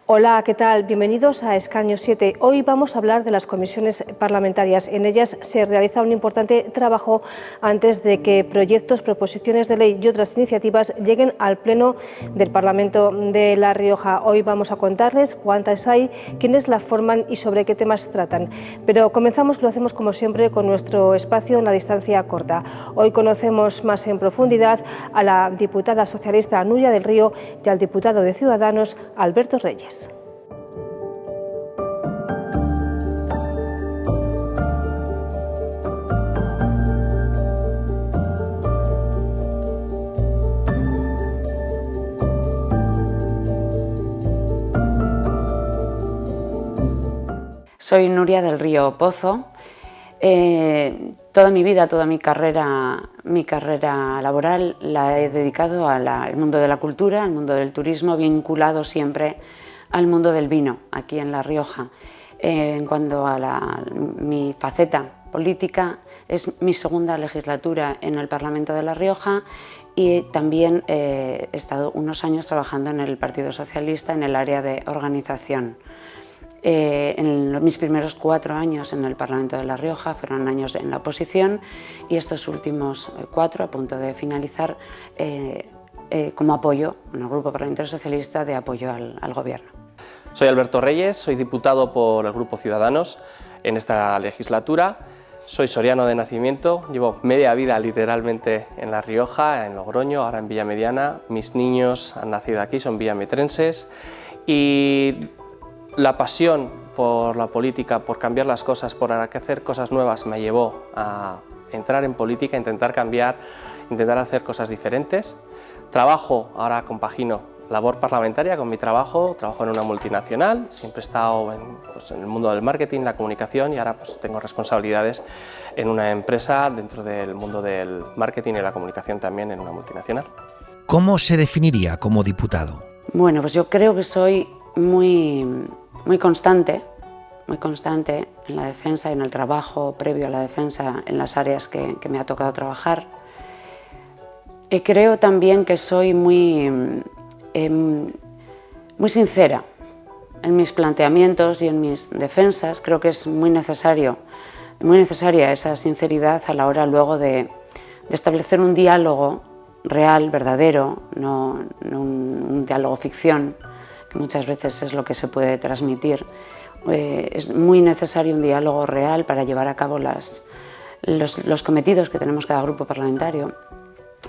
Hola, ¿qué tal? Bienvenidos a Escaño 7. Hoy vamos a hablar de las comisiones parlamentarias. En ellas se realiza un importante trabajo antes de que proyectos, proposiciones de ley y otras iniciativas lleguen al Pleno del Parlamento de La Rioja. Hoy vamos a contarles cuántas hay, quiénes las forman y sobre qué temas tratan. Pero comenzamos, lo hacemos como siempre, con nuestro espacio en la distancia corta. Hoy conocemos más en profundidad a la diputada socialista Núria del Río y al diputado de Ciudadanos Alberto Reyes. Soy Núria del Río Pozo. Toda mi vida, toda mi carrera laboral la he dedicado al mundo de la cultura, al mundo del turismo, vinculado siempre al mundo del vino, aquí en La Rioja. En cuanto a mi faceta política, es mi segunda legislatura en el Parlamento de La Rioja y también he estado unos años trabajando en el Partido Socialista en el área de organización. En mis primeros 4 años en el Parlamento de La Rioja fueron años en la oposición y estos últimos 4, a punto de finalizar, como apoyo en el Grupo Parlamentario Socialista de apoyo al Gobierno. Soy Alberto Reyes, soy diputado por el Grupo Ciudadanos en esta legislatura. Soy soriano de nacimiento, llevo media vida literalmente en La Rioja, en Logroño, ahora en Villamediana. Mis niños han nacido aquí, son villametrenses y la pasión por la política, por cambiar las cosas, por hacer cosas nuevas me llevó a entrar en política, intentar cambiar, intentar hacer cosas diferentes. Trabajo, ahora compagino labor parlamentaria con mi trabajo en una multinacional, siempre he estado en el mundo del marketing, la comunicación y ahora tengo responsabilidades en una empresa dentro del mundo del marketing y la comunicación también en una multinacional. ¿Cómo se definiría como diputado? Bueno, pues yo creo que soy muy constante en la defensa y en el trabajo previo a la defensa en las áreas que me ha tocado trabajar. Y creo también que soy muy sincera en mis planteamientos y en mis defensas. Creo que es muy necesaria esa sinceridad a la hora luego de establecer un diálogo real, verdadero, no un diálogo ficción, que muchas veces es lo que se puede transmitir. Es muy necesario un diálogo real para llevar a cabo los cometidos que tenemos cada grupo parlamentario.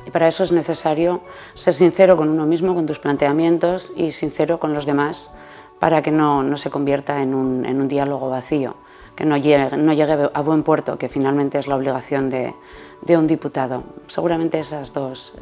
Y para eso es necesario ser sincero con uno mismo, con tus planteamientos y sincero con los demás para que no se convierta en un diálogo vacío, que no llegue a buen puerto, que finalmente es la obligación de un diputado. Seguramente esas dos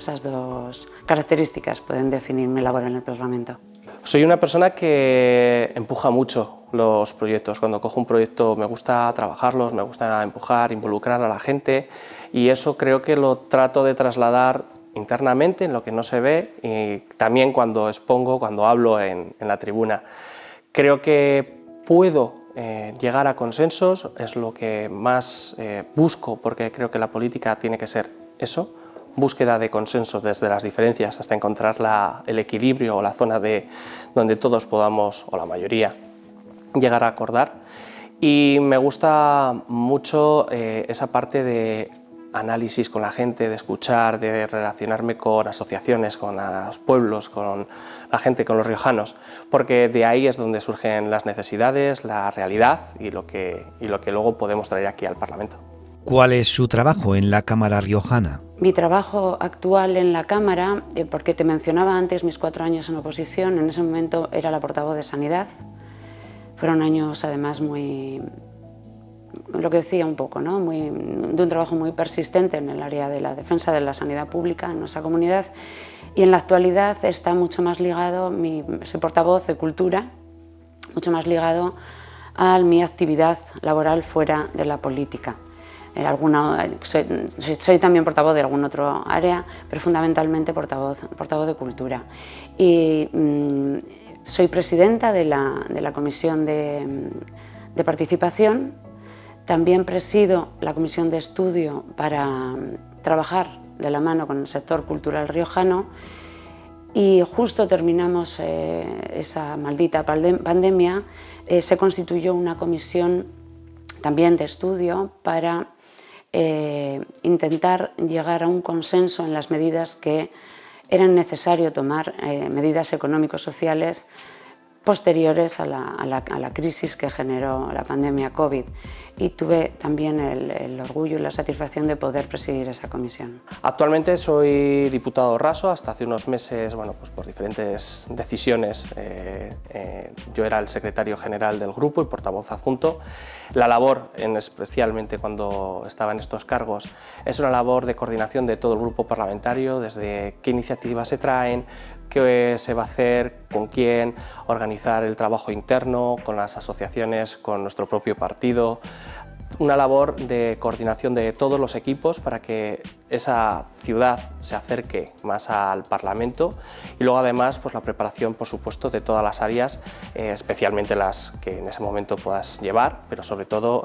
características pueden definir mi labor en el Parlamento. Soy una persona que empuja mucho los proyectos. Cuando cojo un proyecto me gusta trabajarlos, me gusta empujar, involucrar a la gente y eso creo que lo trato de trasladar internamente en lo que no se ve y también cuando expongo, cuando hablo en la tribuna. Creo que puedo llegar a consensos, es lo que más busco porque creo que la política tiene que ser eso. Búsqueda de consenso desde las diferencias hasta encontrar el equilibrio o la zona donde todos podamos, o la mayoría, llegar a acordar. Y me gusta mucho esa parte de análisis con la gente, de escuchar, de relacionarme con asociaciones, con los pueblos, con la gente, con los riojanos, porque de ahí es donde surgen las necesidades, la realidad y lo que luego podemos traer aquí al Parlamento. ¿Cuál es su trabajo en la Cámara riojana? Mi trabajo actual en la Cámara, porque te mencionaba antes mis 4 años en oposición, en ese momento era la portavoz de Sanidad. Fueron años además lo que decía un poco, ¿no? de un trabajo muy persistente en el área de la defensa de la sanidad pública en nuestra comunidad y en la actualidad está mucho más ligado, soy portavoz de Cultura, mucho más ligado a mi actividad laboral fuera de la política. Soy también portavoz de algún otro área, pero fundamentalmente portavoz de Cultura. Y soy presidenta de la Comisión de Participación, también presido la Comisión de Estudio para trabajar de la mano con el sector cultural riojano y justo terminamos esa maldita pandemia, se constituyó una comisión también de estudio para intentar llegar a un consenso en las medidas que eran necesario tomar, medidas económico-sociales posteriores a la crisis que generó la pandemia COVID, y tuve también el orgullo y la satisfacción de poder presidir esa comisión. Actualmente soy diputado raso. Hasta hace unos meses, bueno, pues por diferentes decisiones, yo era el secretario general del grupo y portavoz adjunto. La labor, especialmente cuando estaba en estos cargos, es una labor de coordinación de todo el grupo parlamentario, desde qué iniciativas se traen, qué se va a hacer, con quién, organizar el trabajo interno, con las asociaciones, con nuestro propio partido. Una labor de coordinación de todos los equipos para que esa ciudad se acerque más al Parlamento, y luego además pues la preparación, por supuesto, de todas las áreas, especialmente las que en ese momento puedas llevar, pero sobre todo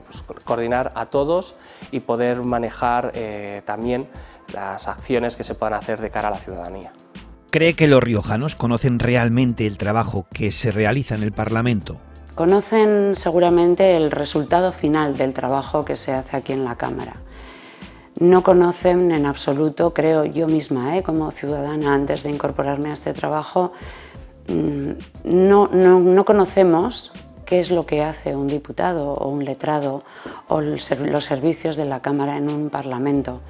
pues coordinar a todos y poder manejar también las acciones que se puedan hacer de cara a la ciudadanía. ¿Cree que los riojanos conocen realmente el trabajo que se realiza en el Parlamento? Conocen seguramente el resultado final del trabajo que se hace aquí en la Cámara. No conocen en absoluto, creo yo misma, como ciudadana, antes de incorporarme a este trabajo, no conocemos qué es lo que hace un diputado o un letrado o los servicios de la Cámara en un Parlamento.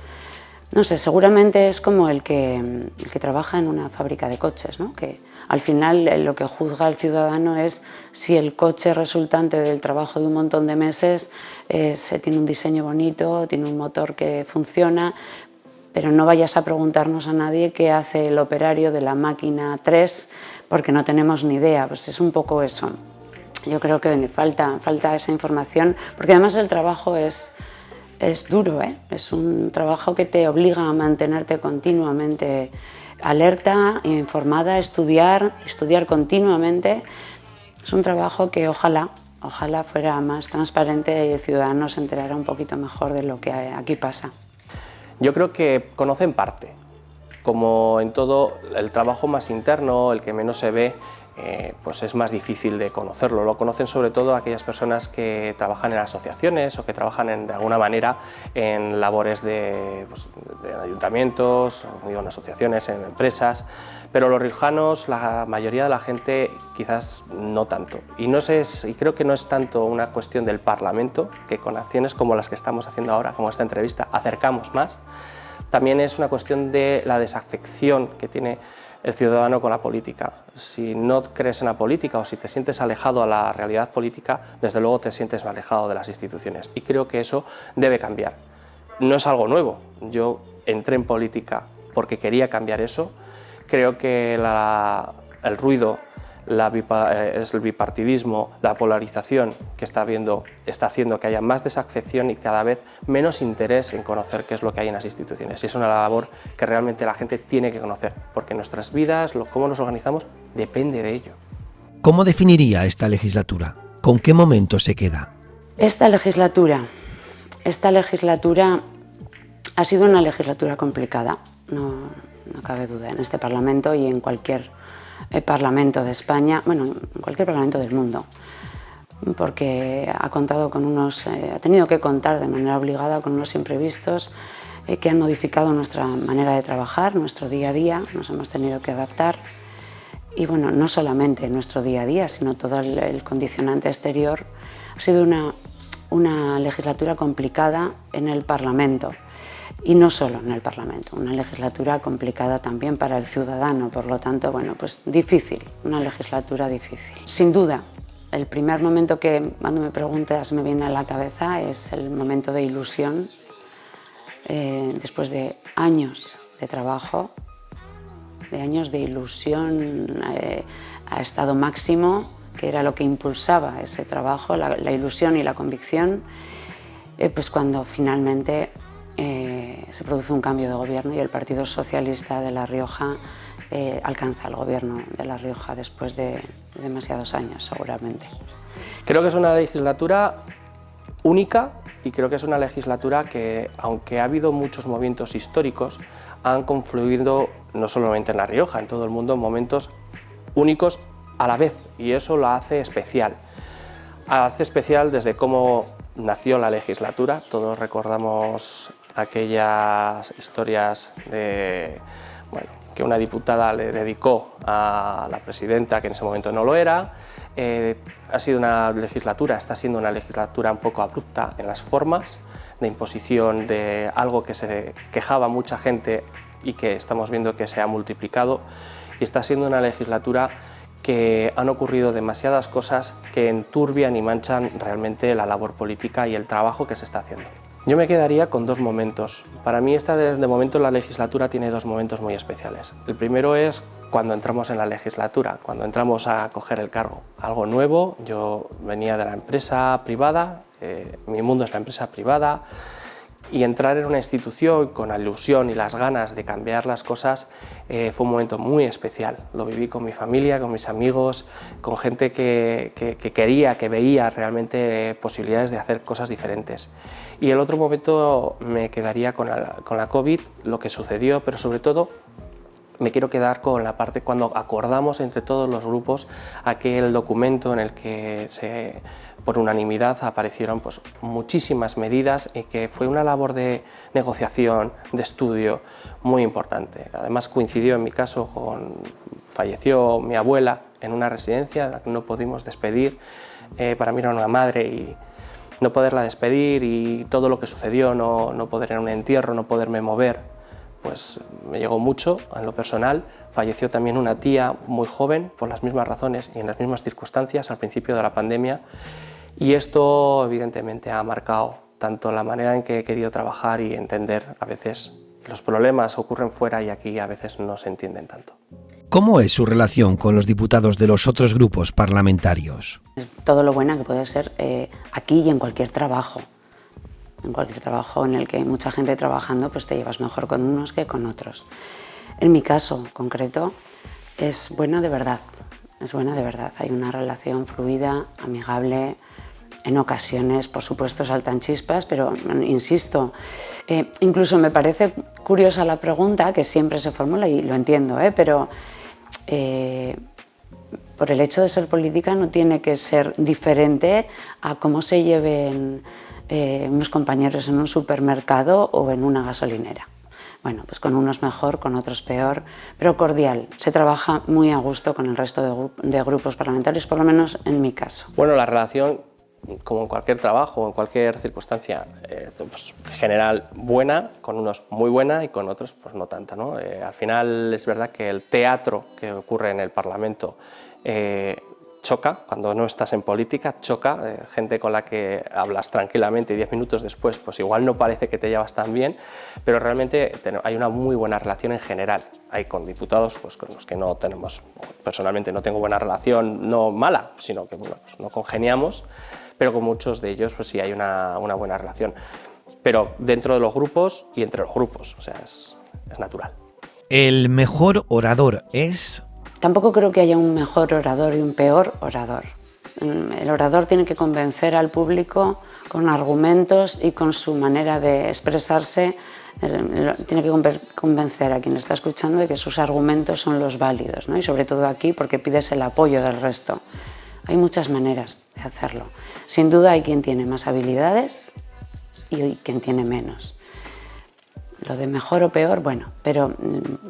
No sé, seguramente es como el que trabaja en una fábrica de coches, ¿no? Que al final lo que juzga el ciudadano es si el coche resultante del trabajo de un montón de meses tiene un diseño bonito, tiene un motor que funciona, pero no vayas a preguntarnos a nadie qué hace el operario de la máquina 3, porque no tenemos ni idea. Pues es un poco eso. Yo creo que falta esa información, porque además el trabajo es duro, es un trabajo que te obliga a mantenerte continuamente alerta, informada, estudiar continuamente. Es un trabajo que ojalá fuera más transparente y el ciudadano se enterara un poquito mejor de lo que aquí pasa. Yo creo que conocen parte. Como en todo, el trabajo más interno, el que menos se ve, pues es más difícil de conocerlo. Lo conocen sobre todo aquellas personas que trabajan en asociaciones o que trabajan de alguna manera en labores de ayuntamientos, en asociaciones, en empresas, pero los riojanos, la mayoría de la gente, quizás no tanto. Y creo que no es tanto una cuestión del Parlamento, que con acciones como las que estamos haciendo ahora, como esta entrevista, acercamos más. También es una cuestión de la desafección que tiene el ciudadano con la política. Si no crees en la política o si te sientes alejado a la realidad política, desde luego te sientes alejado de las instituciones, y creo que eso debe cambiar. No es algo nuevo. Yo entré en política porque quería cambiar eso. Creo que el ruido, es el bipartidismo, la polarización que está haciendo que haya más desafección y cada vez menos interés en conocer qué es lo que hay en las instituciones. Y es una labor que realmente la gente tiene que conocer, porque nuestras vidas, cómo nos organizamos, depende de ello. ¿Cómo definiría esta legislatura? ¿Con qué momento se queda? Esta legislatura ha sido una legislatura complicada, no cabe duda, en este Parlamento y en cualquier Parlamento de España, bueno, en cualquier Parlamento del mundo, porque ha tenido que contar de manera obligada con unos imprevistos que han modificado nuestra manera de trabajar, nuestro día a día. Nos hemos tenido que adaptar, y bueno, no solamente nuestro día a día, sino todo el condicionante exterior. Ha sido una legislatura complicada en el Parlamento. Y no solo en el Parlamento, una legislatura complicada también para el ciudadano, por lo tanto, bueno, pues difícil, una legislatura difícil. Sin duda, el primer momento que cuando me preguntas me viene a la cabeza es el momento de ilusión, después de años de trabajo, de años de ilusión a estado máximo, que era lo que impulsaba ese trabajo, la ilusión y la convicción, pues cuando finalmente se produce un cambio de gobierno y el Partido Socialista de La Rioja alcanza el gobierno de La Rioja después de demasiados años, seguramente. Creo que es una legislatura única, y creo que es una legislatura que, aunque ha habido muchos movimientos históricos, han confluido no solamente en La Rioja, en todo el mundo, momentos únicos a la vez, y eso lo hace especial. Hace especial desde cómo nació la legislatura. Todos recordamos aquellas historias de, bueno, que una diputada le dedicó a la presidenta, que en ese momento no lo era. Ha sido una legislatura, está siendo una legislatura un poco abrupta en las formas, de imposición de algo que se quejaba mucha gente y que estamos viendo que se ha multiplicado, y está siendo una legislatura que han ocurrido demasiadas cosas que enturbian y manchan realmente la labor política y el trabajo que se está haciendo. Yo me quedaría con dos momentos. Para mí de momento la legislatura tiene dos momentos muy especiales. El primero es cuando entramos en la legislatura, cuando entramos a coger el cargo. Algo nuevo, yo venía de la empresa privada, mi mundo es la empresa privada, y entrar en una institución con la ilusión y las ganas de cambiar las cosas fue un momento muy especial. Lo viví con mi familia, con mis amigos, con gente que quería, que veía realmente posibilidades de hacer cosas diferentes. Y el otro momento me quedaría con la COVID, lo que sucedió, pero sobre todo me quiero quedar con la parte cuando acordamos entre todos los grupos aquel documento en el que por unanimidad aparecieron pues, muchísimas medidas y que fue una labor de negociación, de estudio muy importante. Además coincidió en mi caso falleció mi abuela en una residencia en la que no pudimos despedir. Para mí era una madre y no poderla despedir y todo lo que sucedió, no poder ir a un entierro, no poderme mover, pues me llegó mucho en lo personal. Falleció también una tía muy joven por las mismas razones y en las mismas circunstancias al principio de la pandemia, y esto evidentemente ha marcado tanto la manera en que he querido trabajar y entender a veces los problemas ocurren fuera y aquí a veces no se entienden tanto. ¿Cómo es su relación con los diputados de los otros grupos parlamentarios? Todo lo buena que puede ser aquí y en cualquier trabajo. En cualquier trabajo en el que hay mucha gente trabajando, pues te llevas mejor con unos que con otros. En mi caso concreto es buena de verdad, es buena de verdad. Hay una relación fluida, amigable, en ocasiones por supuesto saltan chispas, pero insisto, incluso me parece curiosa la pregunta que siempre se formula y lo entiendo, pero por el hecho de ser política no tiene que ser diferente a cómo se lleven unos compañeros en un supermercado o en una gasolinera. Bueno, pues con unos mejor, con otros peor, pero cordial. Se trabaja muy a gusto con el resto de grupos parlamentarios, por lo menos en mi caso. Bueno, la relación, como en cualquier trabajo, en cualquier circunstancia, pues, en general buena, con unos muy buena y con otros pues no tanto, ¿no? Al final es verdad que el teatro que ocurre en el Parlamento choca, cuando no estás en política, choca, gente con la que hablas tranquilamente y 10 minutos después pues igual no parece que te llevas tan bien, pero realmente hay una muy buena relación en general. Hay con diputados pues, con los que no tenemos, personalmente no tengo buena relación, no mala, sino que bueno, pues no congeniamos, pero con muchos de ellos pues sí hay una buena relación. Pero dentro de los grupos y entre los grupos, o sea, es natural. ¿El mejor orador es...? Tampoco creo que haya un mejor orador y un peor orador. El orador tiene que convencer al público con argumentos y con su manera de expresarse. Tiene que convencer a quien está escuchando de que sus argumentos son los válidos, ¿no? Y sobre todo aquí porque pides el apoyo del resto. Hay muchas maneras de hacerlo. Sin duda hay quien tiene más habilidades y quien tiene menos. Lo de mejor o peor, bueno, pero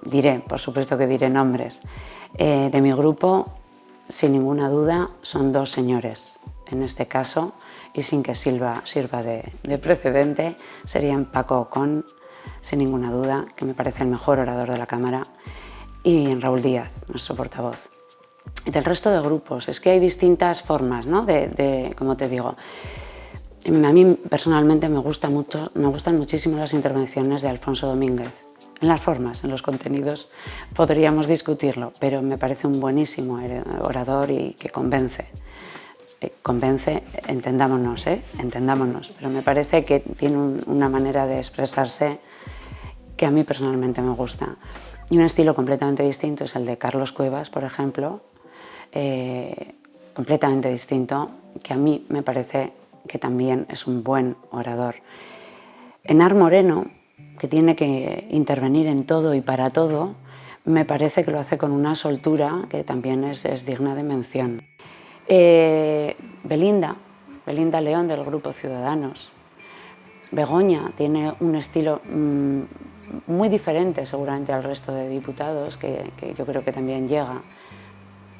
diré, por supuesto que diré nombres. De mi grupo, sin ninguna duda, son dos señores. En este caso, y sin que sirva de precedente, serían Paco Ocón, sin ninguna duda, que me parece el mejor orador de la Cámara, y Raúl Díaz, nuestro portavoz. Y del resto de grupos, es que hay distintas formas, ¿no? Como te digo, a mí personalmente me gustan muchísimo las intervenciones de Alfonso Domínguez. En las formas, en los contenidos podríamos discutirlo, pero me parece un buenísimo orador y que convence. Convence, entendámonos, pero me parece que tiene una manera de expresarse que a mí personalmente me gusta. Y un estilo completamente distinto es el de Carlos Cuevas, por ejemplo, completamente distinto, que a mí me parece que también es un buen orador. Enar Moreno, que tiene que intervenir en todo y para todo, me parece que lo hace con una soltura que también es digna de mención. Belinda León, del Grupo Ciudadanos. Begoña tiene un estilo muy diferente seguramente al resto de diputados, que yo creo que también llega.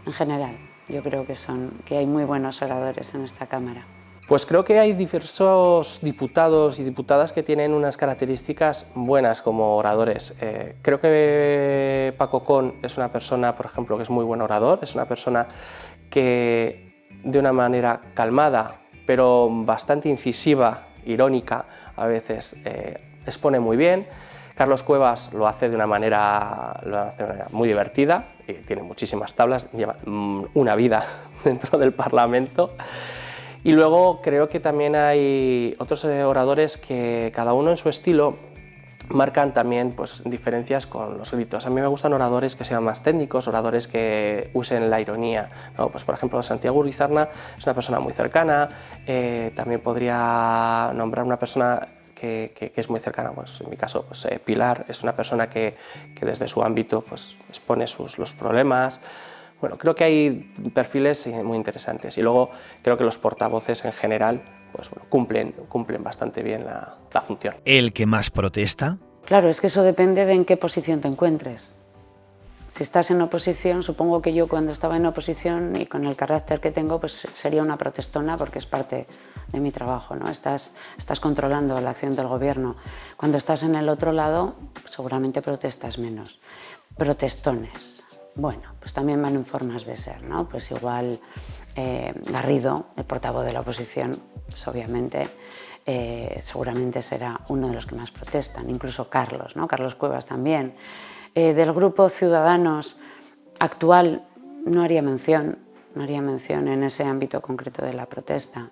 En general, yo creo que hay muy buenos oradores en esta Cámara. Pues creo que hay diversos diputados y diputadas que tienen unas características buenas como oradores. Creo que Paco Con es una persona, por ejemplo, que es muy buen orador, es una persona que de una manera calmada, pero bastante incisiva, irónica, a veces expone muy bien. Carlos Cuevas lo hace de una manera muy divertida, y tiene muchísimas tablas, lleva una vida dentro del Parlamento. Y luego creo que también hay otros oradores que cada uno en su estilo marcan también pues, diferencias con los gritos. A mí me gustan oradores que sean más técnicos, oradores que usen la ironía, ¿no? Pues, por ejemplo, Santiago Urizarna es una persona muy cercana, también podría nombrar una persona que es muy cercana, pues, en mi caso pues, Pilar es una persona que desde su ámbito pues, expone los problemas. Bueno, creo que hay perfiles muy interesantes y luego creo que los portavoces en general pues, bueno, cumplen bastante bien la función. ¿El que más protesta? Claro, es que eso depende de en qué posición te encuentres. Si estás en oposición, supongo que yo cuando estaba en oposición y con el carácter que tengo, pues sería una protestona porque es parte de mi trabajo, ¿no? Estás controlando la acción del gobierno. Cuando estás en el otro lado, seguramente protestas menos. Protestones. Bueno, pues también van en formas de ser, ¿no? Pues igual Garrido, el portavoz de la oposición, pues obviamente seguramente será uno de los que más protestan, incluso Carlos, ¿no? Carlos Cuevas también. Del Grupo Ciudadanos actual no haría mención en ese ámbito concreto de la protesta.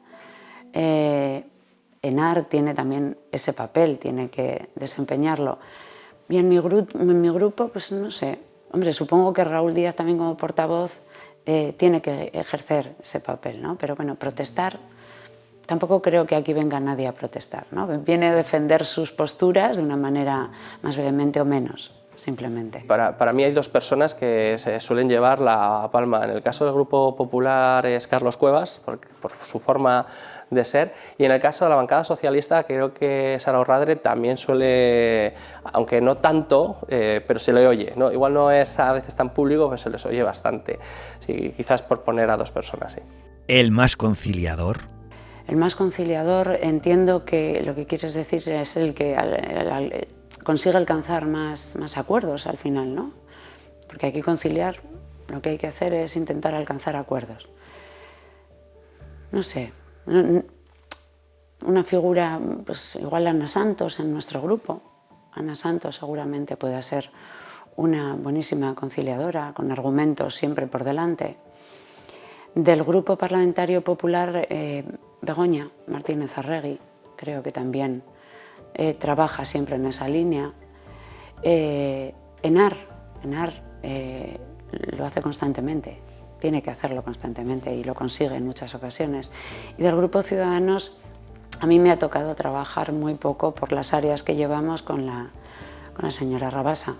ENAR tiene también ese papel, tiene que desempeñarlo. Y en mi grupo, pues no sé, hombre, supongo que Raúl Díaz también como portavoz tiene que ejercer ese papel, ¿no? Pero bueno, protestar, tampoco creo que aquí venga nadie a protestar, ¿no? Viene a defender sus posturas de una manera más vehemente o menos, simplemente. Para mí hay dos personas que se suelen llevar la palma. En el caso del Grupo Popular es Carlos Cuevas, por su forma de ser, y en el caso de la bancada socialista creo que Sara Orradre también suele, aunque no tanto, pero se le oye, ¿no? Igual no es a veces tan público, pero se les oye bastante. Sí, quizás por poner a dos personas, sí. ¿El más conciliador? El más conciliador, entiendo que lo que quieres decir es el que consigue alcanzar más acuerdos al final, ¿no? Porque hay que conciliar, lo que hay que hacer es intentar alcanzar acuerdos. No sé, una figura, pues igual Ana Santos en nuestro grupo. Ana Santos seguramente puede ser una buenísima conciliadora, con argumentos siempre por delante. Del Grupo Parlamentario Popular, Begoña Martínez Arregui, creo que también trabaja siempre en esa línea. ENAR lo hace constantemente, tiene que hacerlo constantemente y lo consigue en muchas ocasiones. Y del Grupo Ciudadanos, a mí me ha tocado trabajar muy poco por las áreas que llevamos con la señora Rabasa.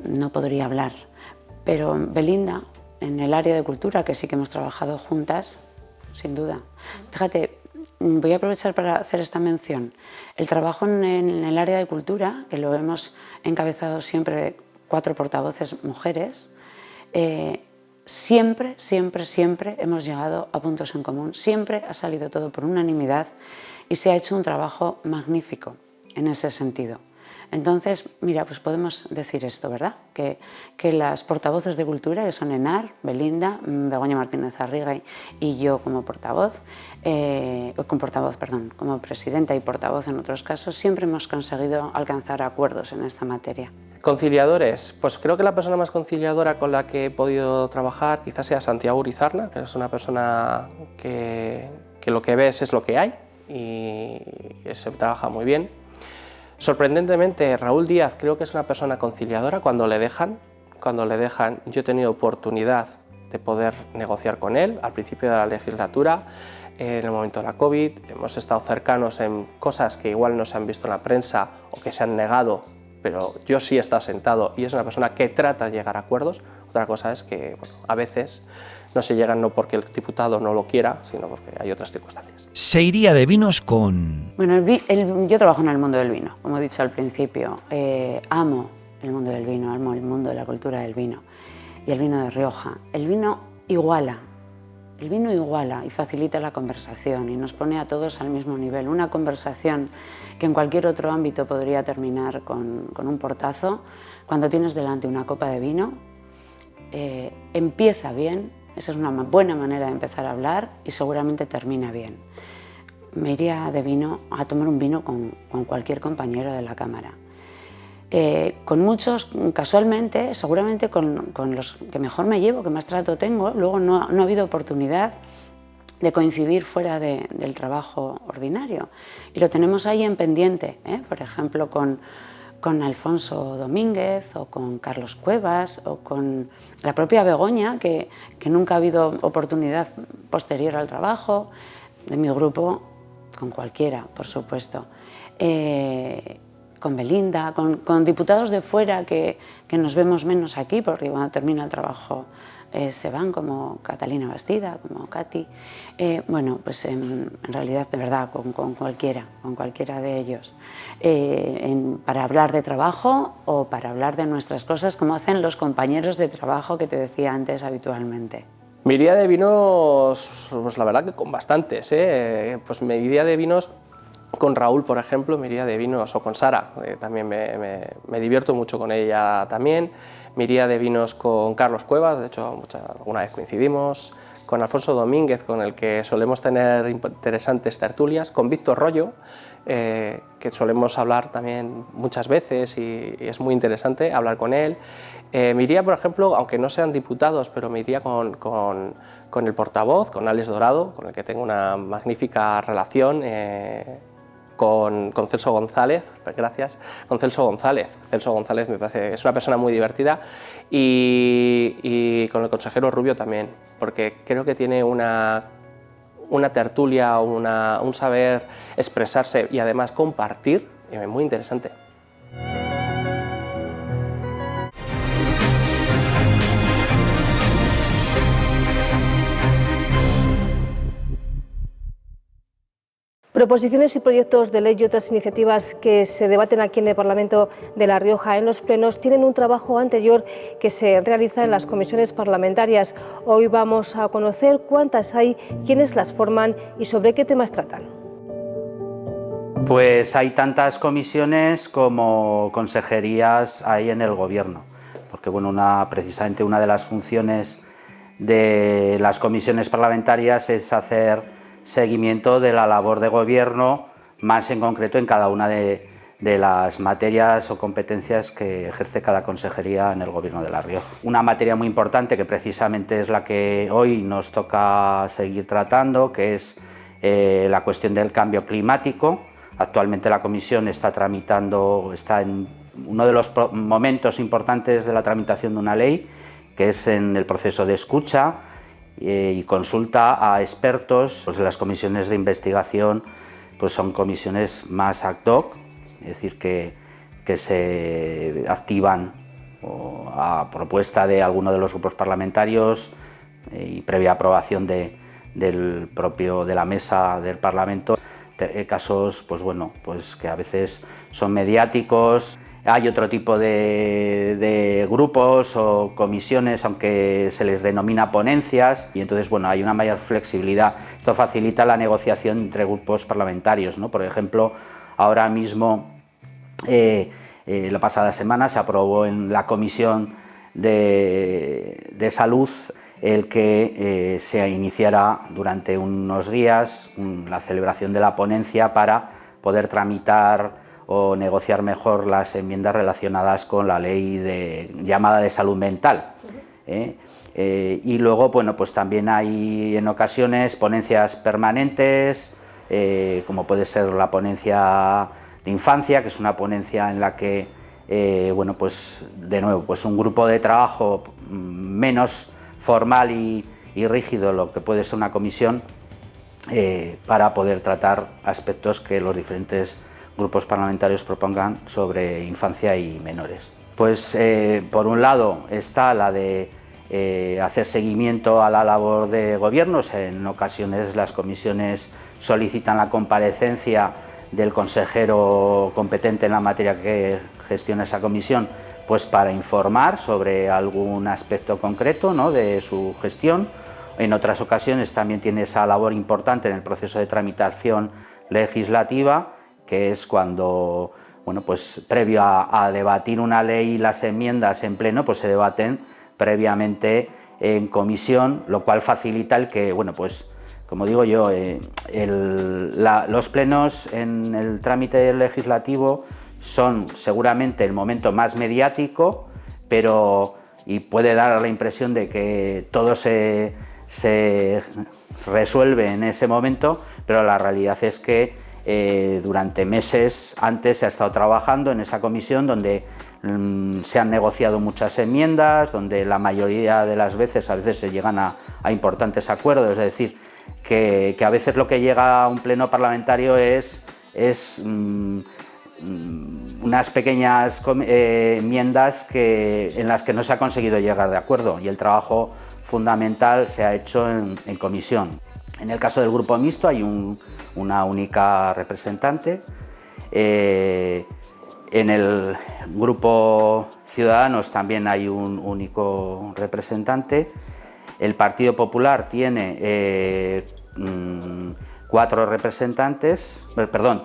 No podría hablar, pero Belinda, en el área de cultura, que sí que hemos trabajado juntas, sin duda. Fíjate, voy a aprovechar para hacer esta mención. El trabajo en el área de cultura, que lo hemos encabezado siempre 4 portavoces mujeres, siempre hemos llegado a puntos en común, siempre ha salido todo por unanimidad y se ha hecho un trabajo magnífico en ese sentido. Entonces, mira, pues podemos decir esto, ¿verdad? Que las portavoces de cultura, que son ENAR, Belinda, Begoña Martínez Arregui y yo como portavoz, como presidenta y portavoz en otros casos, siempre hemos conseguido alcanzar acuerdos en esta materia. Conciliadores, pues creo que la persona más conciliadora con la que he podido trabajar quizás sea Santiago Urizarna, que es una persona que lo que ves es lo que hay y se trabaja muy bien. Sorprendentemente, Raúl Díaz creo que es una persona conciliadora cuando le dejan. Yo he tenido oportunidad de poder negociar con él al principio de la legislatura, en el momento de la COVID, hemos estado cercanos en cosas que igual no se han visto en la prensa o que se han negado pero yo sí he estado sentado y es una persona que trata de llegar a acuerdos. Otra cosa es que bueno, a veces no se llegan no porque el diputado no lo quiera, sino porque hay otras circunstancias. Se iría de vinos con... Bueno, yo trabajo en el mundo del vino, como he dicho al principio. Amo el mundo del vino, amo el mundo de la cultura del vino y el vino de Rioja. El vino iguala y facilita la conversación y nos pone a todos al mismo nivel. Una conversación que en cualquier otro ámbito podría terminar con un portazo, cuando tienes delante una copa de vino, empieza bien. Esa es una buena manera de empezar a hablar y seguramente termina bien. Me iría de vino a tomar un vino con cualquier compañero de la Cámara. Con muchos, casualmente, seguramente con los que mejor me llevo, que más trato tengo, luego no ha habido oportunidad de coincidir fuera del trabajo ordinario. Y lo tenemos ahí en pendiente, por ejemplo, con Alfonso Domínguez o con Carlos Cuevas o con la propia Begoña, que nunca ha habido oportunidad posterior al trabajo, de mi grupo, con cualquiera, por supuesto, con Belinda, con diputados de fuera que nos vemos menos aquí, porque cuando termina el trabajo se van, como Catalina Bastida, como Katy. Bueno, pues en realidad, de verdad, con cualquiera de ellos, para hablar de trabajo o para hablar de nuestras cosas, como hacen los compañeros de trabajo que te decía antes habitualmente. Me iría de vinos, pues la verdad que con bastantes, pues me iría de vinos con Raúl, por ejemplo, me iría de vinos, o con Sara, también me divierto mucho con ella también. Me iría de vinos con Carlos Cuevas, de hecho alguna vez coincidimos, con Alfonso Domínguez, con el que solemos tener interesantes tertulias, con Víctor Rollo, que solemos hablar también muchas veces y es muy interesante hablar con él. Me iría, por ejemplo, aunque no sean diputados, pero me iría con el portavoz, con Alex Dorado, con el que tengo una magnífica relación, con Celso González, gracias, con Celso González. Celso González me parece, es una persona muy divertida, y con el consejero Rubio también, porque creo que tiene una tertulia, un saber expresarse y además compartir muy interesante. Proposiciones y proyectos de ley y otras iniciativas que se debaten aquí en el Parlamento de La Rioja en los plenos tienen un trabajo anterior que se realiza en las comisiones parlamentarias. Hoy vamos a conocer cuántas hay, quiénes las forman y sobre qué temas tratan. Pues hay tantas comisiones como consejerías hay en el Gobierno, porque bueno, precisamente una de las funciones de las comisiones parlamentarias es hacer seguimiento de la labor de gobierno, más en concreto en cada una de las materias o competencias que ejerce cada consejería en el Gobierno de La Rioja. Una materia muy importante que precisamente es la que hoy nos toca seguir tratando, que es la cuestión del cambio climático. Actualmente la comisión está en uno de los momentos importantes de la tramitación de una ley, que es en el proceso de escucha y consulta a expertos. Pues las comisiones de investigación pues son comisiones más ad hoc, es decir, que se activan a propuesta de alguno de los grupos parlamentarios y previa aprobación de la mesa del Parlamento. Casos pues bueno, pues que a veces son mediáticos. Hay otro tipo de grupos o comisiones, aunque se les denomina ponencias, y entonces bueno, hay una mayor flexibilidad. Esto facilita la negociación entre grupos parlamentarios, ¿no? Por ejemplo, ahora mismo, la pasada semana se aprobó en la Comisión de Salud el que se iniciara durante unos días la celebración de la ponencia para poder tramitar o negociar mejor las enmiendas relacionadas con la ley llamada de salud mental. Y luego, bueno, pues también hay en ocasiones ponencias permanentes, como puede ser la ponencia de infancia, que es una ponencia en la que, bueno, pues de nuevo, pues un grupo de trabajo menos formal y rígido, lo que puede ser una comisión, para poder tratar aspectos que los diferentes grupos parlamentarios propongan sobre infancia y menores. Pues por un lado está la de hacer seguimiento a la labor de gobiernos. En ocasiones las comisiones solicitan la comparecencia del consejero competente en la materia que gestiona esa comisión, pues para informar sobre algún aspecto concreto, ¿no?, de su gestión. En otras ocasiones también tiene esa labor importante en el proceso de tramitación legislativa, que es cuando, bueno, pues previo a debatir una ley y las enmiendas en pleno, pues se debaten previamente en comisión, lo cual facilita el que, bueno, pues como digo yo, los plenos en el trámite legislativo son seguramente el momento más mediático, y puede dar la impresión de que todo se resuelve en ese momento, pero la realidad es que durante meses antes se ha estado trabajando en esa comisión donde se han negociado muchas enmiendas, donde la mayoría de las veces, a veces se llegan a importantes acuerdos, es decir, que a veces lo que llega a un pleno parlamentario es unas pequeñas enmiendas en las que no se ha conseguido llegar de acuerdo, y el trabajo fundamental se ha hecho en comisión. En el caso del grupo mixto hay una única representante. En el grupo Ciudadanos también hay un único representante. El Partido Popular tiene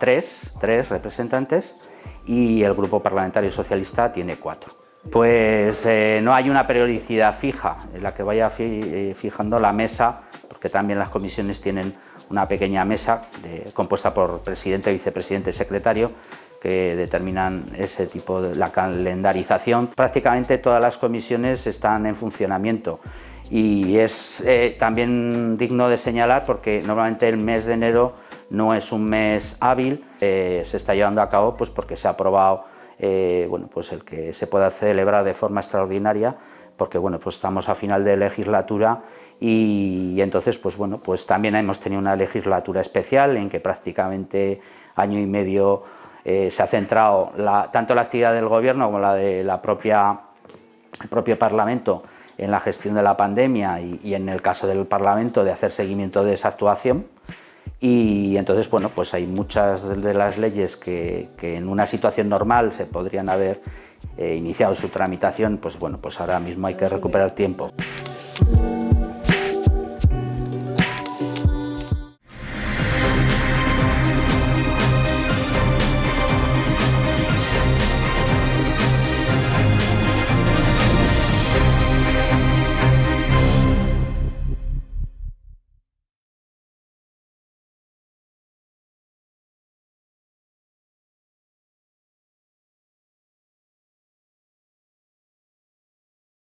tres representantes, y el Grupo Parlamentario Socialista tiene 4. Pues no hay una periodicidad fija en la que vaya fijando la mesa, porque también las comisiones tienen una pequeña mesa compuesta por presidente, vicepresidente y secretario, que determinan ese tipo de la calendarización. Prácticamente todas las comisiones están en funcionamiento, y es también digno de señalar porque normalmente el mes de enero no es un mes hábil. Se está llevando a cabo pues porque se ha aprobado bueno, pues el que se pueda celebrar de forma extraordinaria, porque bueno, pues estamos a final de legislatura, y entonces pues bueno, pues también hemos tenido una legislatura especial en que prácticamente año y medio se ha centrado tanto la actividad del Gobierno como la de el propio Parlamento en la gestión de la pandemia, y en el caso del Parlamento de hacer seguimiento de esa actuación. Y entonces, bueno, pues hay muchas de las leyes que en una situación normal se podrían haber iniciado su tramitación, pues bueno, pues ahora mismo hay que recuperar tiempo.